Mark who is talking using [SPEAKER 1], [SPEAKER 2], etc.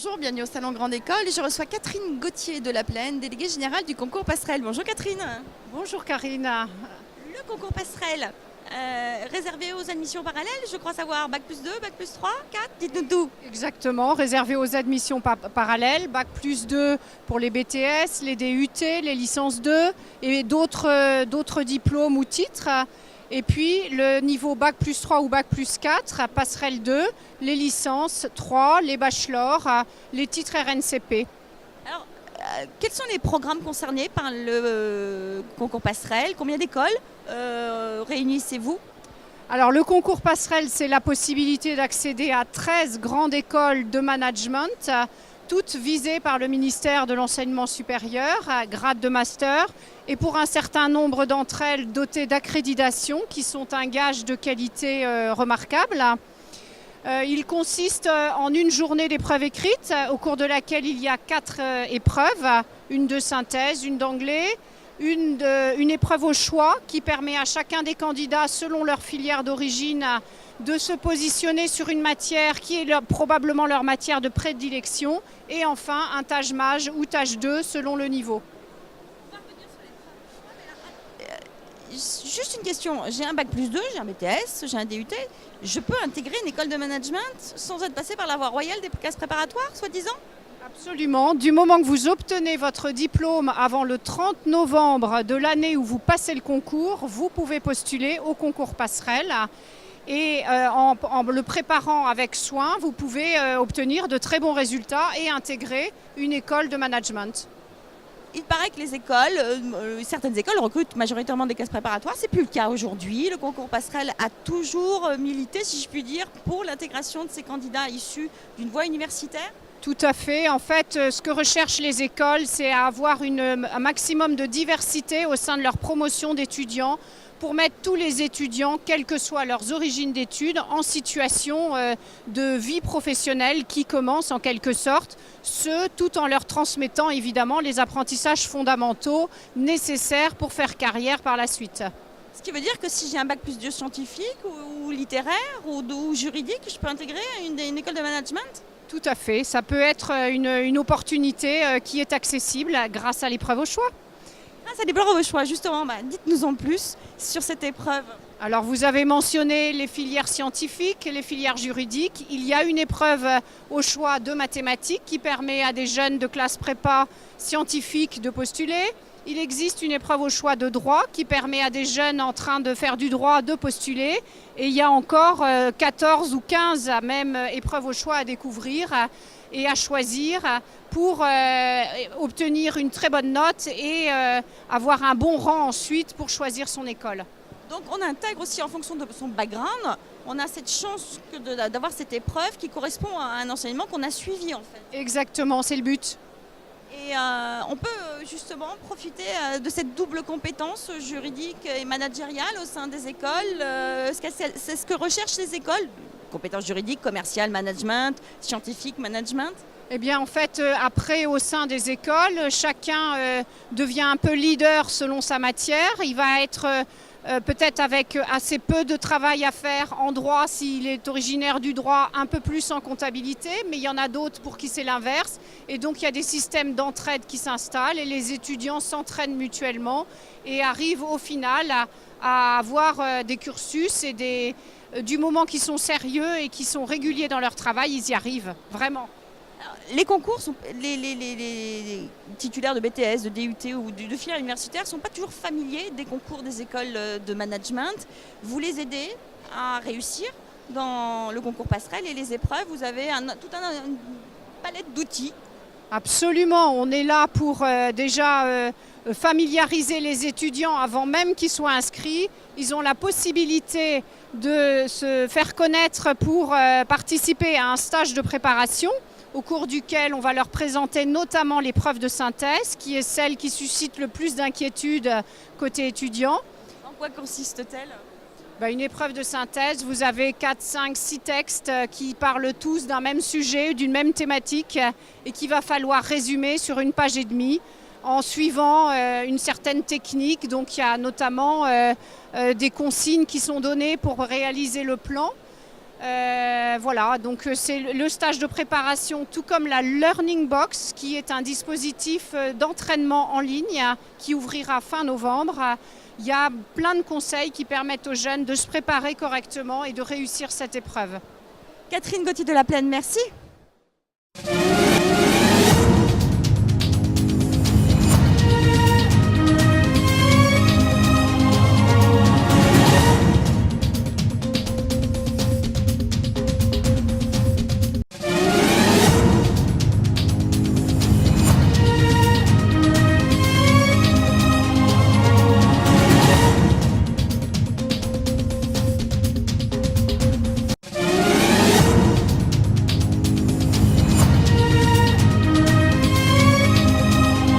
[SPEAKER 1] Bonjour, bienvenue au Salon Grande École. Je reçois Catherine Gauthier de la Plaine, déléguée générale du concours Passerelle. Bonjour Catherine.
[SPEAKER 2] Bonjour Karina.
[SPEAKER 1] Le concours Passerelle, réservé aux admissions parallèles, je crois savoir Bac plus 2, Bac plus 3, 4, dites-nous tout.
[SPEAKER 2] Exactement, réservé aux admissions parallèles, Bac plus 2 pour les BTS, les DUT, les licences 2 et d'autres diplômes ou titres. Et puis le niveau Bac plus 3 ou Bac plus 4, Passerelle 2, les licences 3, les bachelors, les titres RNCP.
[SPEAKER 1] Alors, quels sont les programmes concernés par le concours Passerelle? Combien d'écoles réunissez-vous?
[SPEAKER 2] Alors le concours Passerelle, c'est la possibilité d'accéder à 13 grandes écoles de management, toutes visées par le ministère de l'Enseignement supérieur, à grade de master, et pour un certain nombre d'entre elles dotées d'accréditation, qui sont un gage de qualité remarquable. Il consiste en une journée d'épreuves écrites, au cours de laquelle il y a 4 épreuves, une de synthèse, une d'anglais, une épreuve au choix qui permet à chacun des candidats, selon leur filière d'origine, de se positionner sur une matière qui est probablement leur matière de prédilection. Et enfin, un TAGE-MAGE ou TAGE 2 selon le niveau.
[SPEAKER 1] Juste une question, j'ai un Bac plus 2, j'ai un BTS, j'ai un DUT. Je peux intégrer une école de management sans être passé par la voie royale des classes préparatoires, soi-disant?
[SPEAKER 2] Absolument. Du moment que vous obtenez votre diplôme avant le 30 novembre de l'année où vous passez le concours, vous pouvez postuler au concours Passerelle. Et en le préparant avec soin, vous pouvez obtenir de très bons résultats et intégrer une école de management.
[SPEAKER 1] Il paraît que les écoles, certaines écoles recrutent majoritairement des classes préparatoires. C'est plus le cas aujourd'hui. Le concours Passerelle a toujours milité, si je puis dire, pour l'intégration de ces candidats issus d'une voie universitaire.
[SPEAKER 2] Tout à fait. En fait, ce que recherchent les écoles, c'est à avoir un maximum de diversité au sein de leur promotion d'étudiants pour mettre tous les étudiants, quelles que soient leurs origines d'études, en situation de vie professionnelle qui commence en quelque sorte, tout en leur transmettant évidemment les apprentissages fondamentaux nécessaires pour faire carrière par la suite.
[SPEAKER 1] Ce qui veut dire que si j'ai un Bac plus 2 scientifique ou littéraire ou juridique, je peux intégrer une école de management?
[SPEAKER 2] Tout à fait, ça peut être une opportunité qui est accessible grâce à l'épreuve au choix.
[SPEAKER 1] Grâce à l'épreuve au choix, justement, dites-nous en plus sur cette épreuve.
[SPEAKER 2] Alors vous avez mentionné les filières scientifiques, les filières juridiques. Il y a une épreuve au choix de mathématiques qui permet à des jeunes de classe prépa scientifique de postuler. Il existe une épreuve au choix de droit qui permet à des jeunes en train de faire du droit de postuler. Et il y a encore 14 ou 15 même épreuves au choix à découvrir et à choisir pour obtenir une très bonne note et avoir un bon rang ensuite pour choisir son école.
[SPEAKER 1] Donc on intègre aussi en fonction de son background, on a cette chance d'avoir cette épreuve qui correspond à un enseignement qu'on a suivi en fait.
[SPEAKER 2] Exactement, c'est le but.
[SPEAKER 1] Et on peut justement profiter de cette double compétence juridique et managériale au sein des écoles. C'est ce que recherchent les écoles, compétences juridiques, commerciales, management, scientifique, management.
[SPEAKER 2] Eh bien, en fait, après, au sein des écoles, chacun devient un peu leader selon sa matière. Il va être peut-être avec assez peu de travail à faire en droit s'il est originaire du droit, un peu plus en comptabilité, mais il y en a d'autres pour qui c'est l'inverse. Et donc, il y a des systèmes d'entraide qui s'installent et les étudiants s'entraînent mutuellement et arrivent au final à avoir des cursus et du moment qu'ils sont sérieux et qui sont réguliers dans leur travail, ils y arrivent, vraiment.
[SPEAKER 1] Les concours, les titulaires de BTS, de DUT ou de filières universitaires ne sont pas toujours familiers des concours des écoles de management. Vous les aidez à réussir dans le concours Passerelle et les épreuves. Vous avez toute une palette d'outils.
[SPEAKER 2] Absolument, on est là pour déjà familiariser les étudiants avant même qu'ils soient inscrits. Ils ont la possibilité de se faire connaître pour participer à un stage de préparation au cours duquel on va leur présenter notamment l'épreuve de synthèse, qui est celle qui suscite le plus d'inquiétude côté étudiant.
[SPEAKER 1] En quoi consiste-t-elle ?
[SPEAKER 2] Une épreuve de synthèse, vous avez 4, 5, 6 textes qui parlent tous d'un même sujet, d'une même thématique et qu'il va falloir résumer sur une page et demie en suivant une certaine technique. Donc il y a notamment des consignes qui sont données pour réaliser le plan. Voilà, donc c'est le stage de préparation, tout comme la Learning Box, qui est un dispositif d'entraînement en ligne qui ouvrira fin novembre. Il y a plein de conseils qui permettent aux jeunes de se préparer correctement et de réussir cette épreuve.
[SPEAKER 1] Catherine Gauthier de la Plaine, merci.